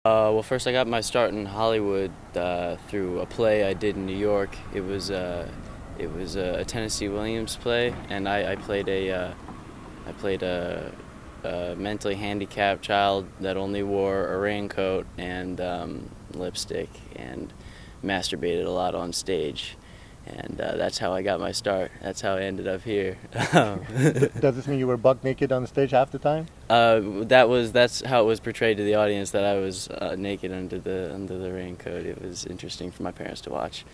Well, first I got my start in Hollywood through a play I did in New York. It was a Tennessee Williams play, and I played a mentally handicapped child that only wore a raincoat and lipstick and masturbated a lot on stage. And that's how I got my start. That's how I ended up here. Does this mean you were buck naked on the stage half the time? That's how it was portrayed to the audience, that I was naked under the raincoat. It was interesting for my parents to watch.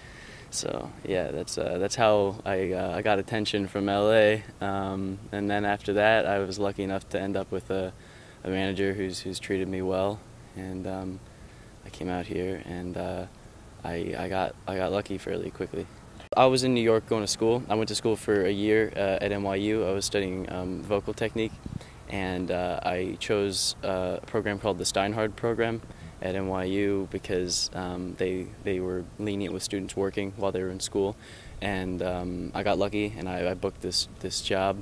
So yeah, that's how I got attention from LA. And then after that, I was lucky enough to end up with a manager who's treated me well, and I came out here, and I got lucky fairly quickly. I was in New York going to school. I went to school for a year at NYU. I was studying vocal technique, and I chose a program called the Steinhardt program at NYU because they were lenient with students working while they were in school, and I got lucky, and I booked this job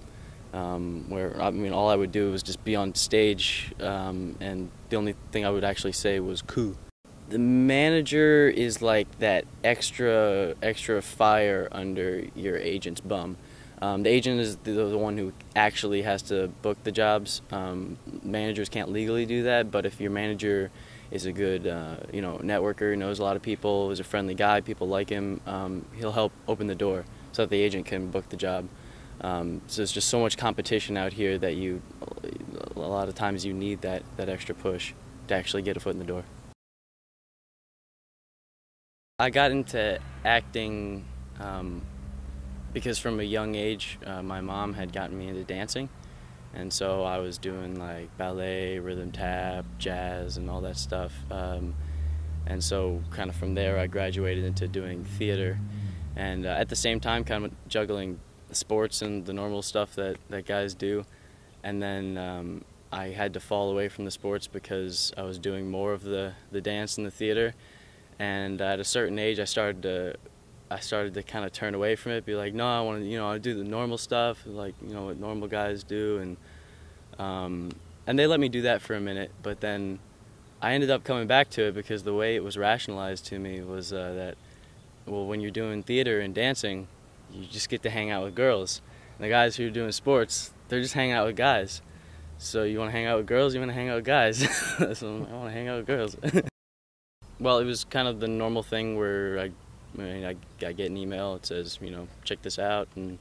where, I mean, all I would do was just be on stage, and the only thing I would actually say was "cool." The manager is like that extra fire under your agent's bum. The agent is the one who actually has to book the jobs. Managers can't legally do that, but if your manager is a good networker, knows a lot of people, is a friendly guy, people like him, he'll help open the door so that the agent can book the job. So there's just so much competition out here that a lot of times you need that extra push to actually get a foot in the door. I got into acting because from a young age, my mom had gotten me into dancing, and so I was doing like ballet, rhythm tap, jazz, and all that stuff. And so kind of from there, I graduated into doing theater, and at the same time, kind of juggling sports and the normal stuff that guys do. And then I had to fall away from the sports because I was doing more of the dance and the theater. And at a certain age, I started to kind of turn away from it, be like, no, I want to, I do the normal stuff, like, what normal guys do, and they let me do that for a minute. But then I ended up coming back to it because the way it was rationalized to me was that, well, when you're doing theater and dancing, you just get to hang out with girls. And the guys who are doing sports, they're just hanging out with guys. So you want to hang out with girls, you want to hang out with guys. So I want to hang out with girls. Well, it was kind of the normal thing where I get an email. It says, check this out, and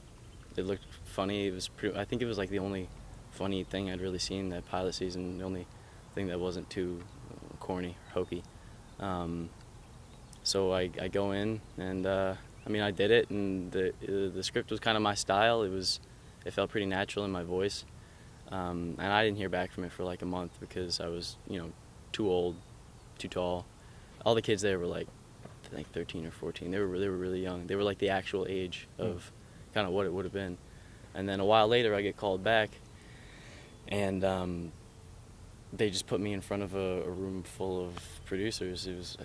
it looked funny. I think it was like the only funny thing I'd really seen that pilot season. The only thing that wasn't too corny or hokey. So I go in, and I did it, and the script was kind of my style. It felt pretty natural in my voice, and I didn't hear back from it for like a month because I was too old, too tall. All the kids there were like, I think 13 or 14. They were really young. They were like the actual age of kind of what it would have been. And then a while later, I get called back, and they just put me in front of a room full of producers. It was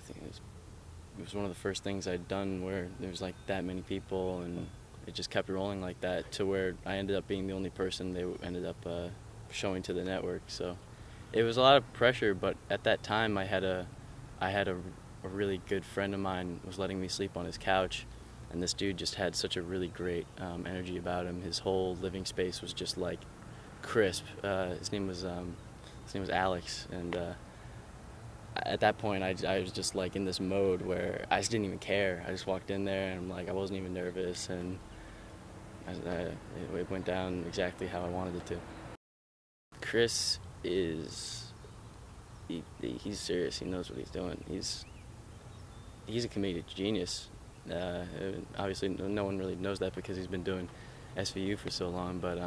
one of the first things I'd done where there was like that many people, and it just kept rolling like that to where I ended up being the only person they ended up showing to the network. So it was a lot of pressure, but at that time I had a really good friend of mine was letting me sleep on his couch, and this dude just had such a really great energy about him. His whole living space was just like crisp. His name was Alex, and at that point I was just like in this mode where I just didn't even care. I just walked in there, and I'm like, I wasn't even nervous, and it went down exactly how I wanted it to. Chris is he's serious. He knows what he's doing. He's a comedic genius. Obviously, no one really knows that because he's been doing SVU for so long. But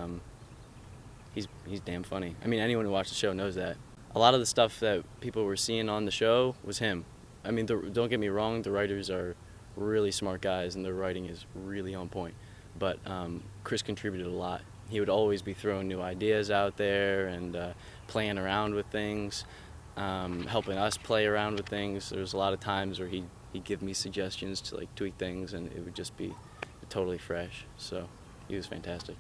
he's damn funny. I mean, anyone who watched the show knows that. A lot of the stuff that people were seeing on the show was him. I mean, don't get me wrong. The writers are really smart guys, and their writing is really on point. But Chris contributed a lot. He would always be throwing new ideas out there and playing around with things. Helping us play around with things. There was a lot of times where he'd give me suggestions to like tweak things, and it would just be totally fresh. So he was fantastic.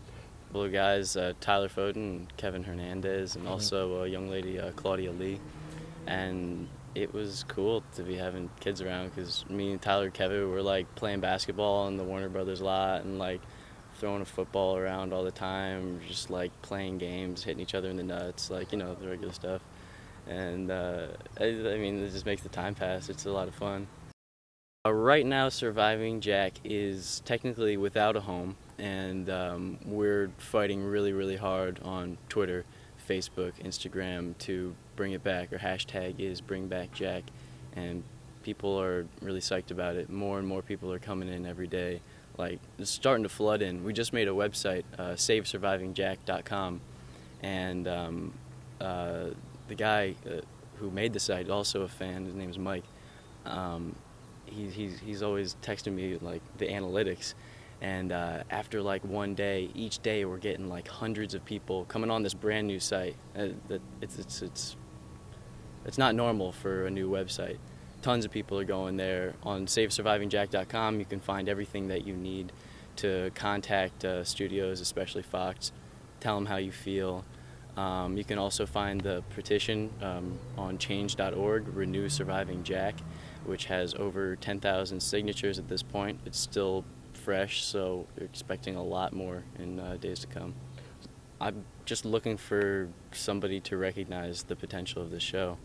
Blue guys, Tyler Foden and Kevin Hernandez, and also a young lady, Claudia Lee. And it was cool to be having kids around, because me and Tyler and Kevin were like playing basketball in the Warner Brothers lot and like throwing a football around all the time, just like playing games, hitting each other in the nuts, like, you know, the regular stuff. And I mean, it just makes the time pass. It's a lot of fun. Right now, Surviving Jack is technically without a home, and we're fighting really, really hard on Twitter, Facebook, Instagram to bring it back. Our hashtag is Bring Back Jack, and people are really psyched about it. More and more people are coming in every day. Like, it's starting to flood in. We just made a website, savesurvivingjack.com, and the guy who made the site, also a fan, his name's Mike. He's always texting me like the analytics, and after like one day, each day we're getting like hundreds of people coming on this brand new site. It's not normal for a new website. Tons of people are going there. On SaveSurvivingJack.com, you can find everything that you need to contact studios, especially Fox. Tell them how you feel. You can also find the petition on change.org, Renew Surviving Jack, which has over 10,000 signatures at this point. It's still fresh, so we're expecting a lot more in days to come. I'm just looking for somebody to recognize the potential of this show.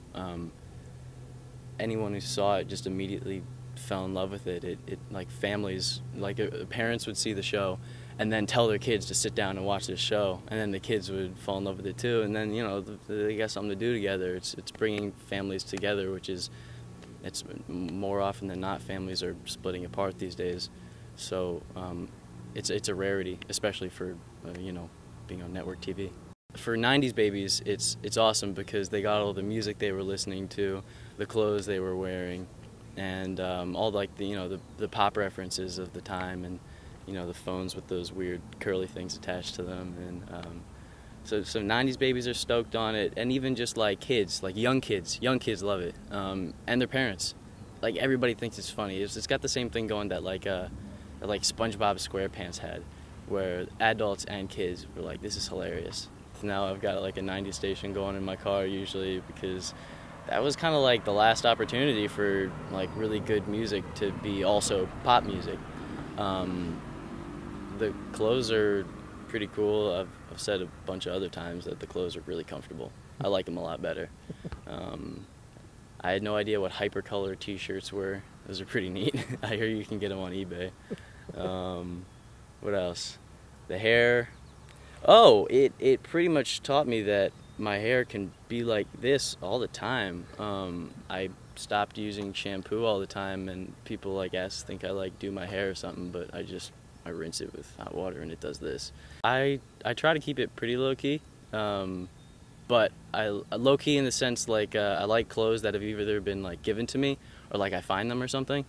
Anyone who saw it just immediately fell in love with it. It like families, like parents would see the show and then tell their kids to sit down and watch this show, and then the kids would fall in love with it too, and then, you know, they got something to do together. It's bringing families together, which is, it's more often than not, families are splitting apart these days. So it's a rarity, especially for you know, being on network TV. For 90s babies, it's awesome because they got all the music they were listening to, the clothes they were wearing, and all like the, you know, the pop references of the time, and, you know, the phones with those weird curly things attached to them. And so 90s babies are stoked on it, and even just like kids, like young kids love it, and their parents. Like, everybody thinks it's funny. It's got the same thing going that like SpongeBob SquarePants had, where adults and kids were like, this is hilarious. Now I've got like a 90s station going in my car usually, because that was kind of like the last opportunity for like really good music to be also pop music. The clothes are pretty cool. I've said a bunch of other times that the clothes are really comfortable. I like them a lot better. I had no idea what hypercolor t-shirts were. Those are pretty neat. I hear you can get them on eBay. What else? The hair. Oh, it pretty much taught me that my hair can be like this all the time. I stopped using shampoo all the time, and people like think I like do my hair or something, but I rinse it with hot water and it does this. I try to keep it pretty low-key, but low-key in the sense like I like clothes that have either been like given to me or like I find them or something.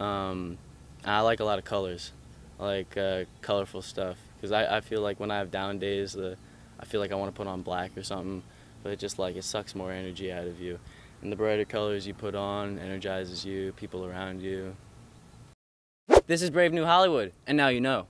I like a lot of colors. I like colorful stuff, because I feel like when I have down days, I feel like I want to put on black or something, but it sucks more energy out of you. And the brighter colors you put on energizes you, people around you. This is Brave New Hollywood, and now you know.